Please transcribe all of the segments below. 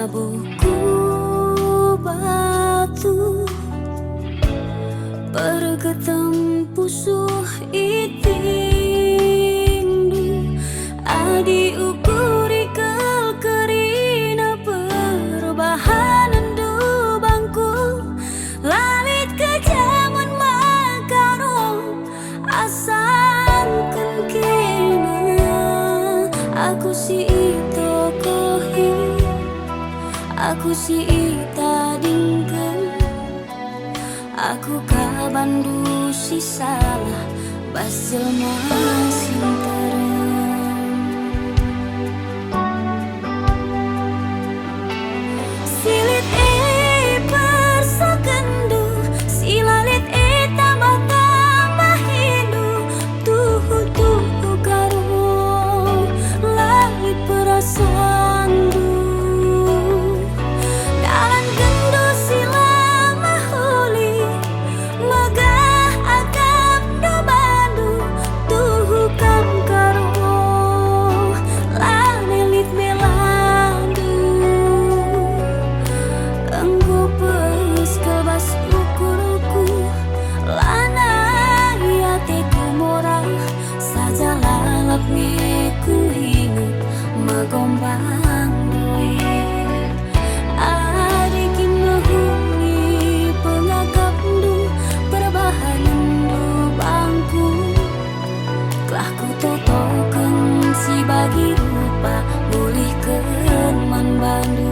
buku batu pergetem pusuh itindu adi ukuri kerina perbahanan du bangku lalit ke jaman makarong asangken kena aku si ito kohi aku si ita dingken aku kabandu si salah basil masing terang silit persakendu silalit tambah hindu tuhu karo langit perasaandu dalan gendo sila mahuli megah agam do bandu tuhu kam karo lanelit melandu engko pes kebas ukuruku lana hatiku murah saja lalap ku ingat megombang duit adikin menghuni pengagap du perbahanan du bangku telah ku totokan si bagi rupa mulihkan man bandu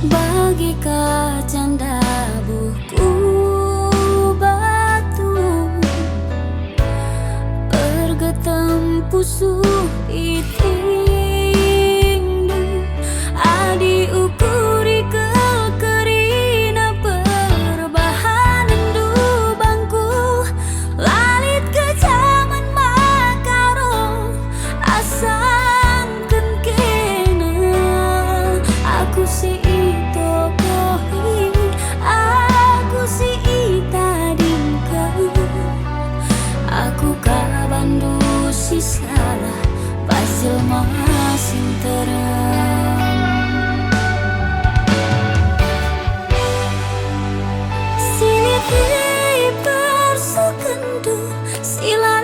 bagi kacanda buku batu pergetem pusuh itindu adi ukuri kerina perbahanan du bangku lalit ke jaman makarong asangken kena aku si aku si ita dingken aku kabandu si salah basil masing terang silit persakendu sila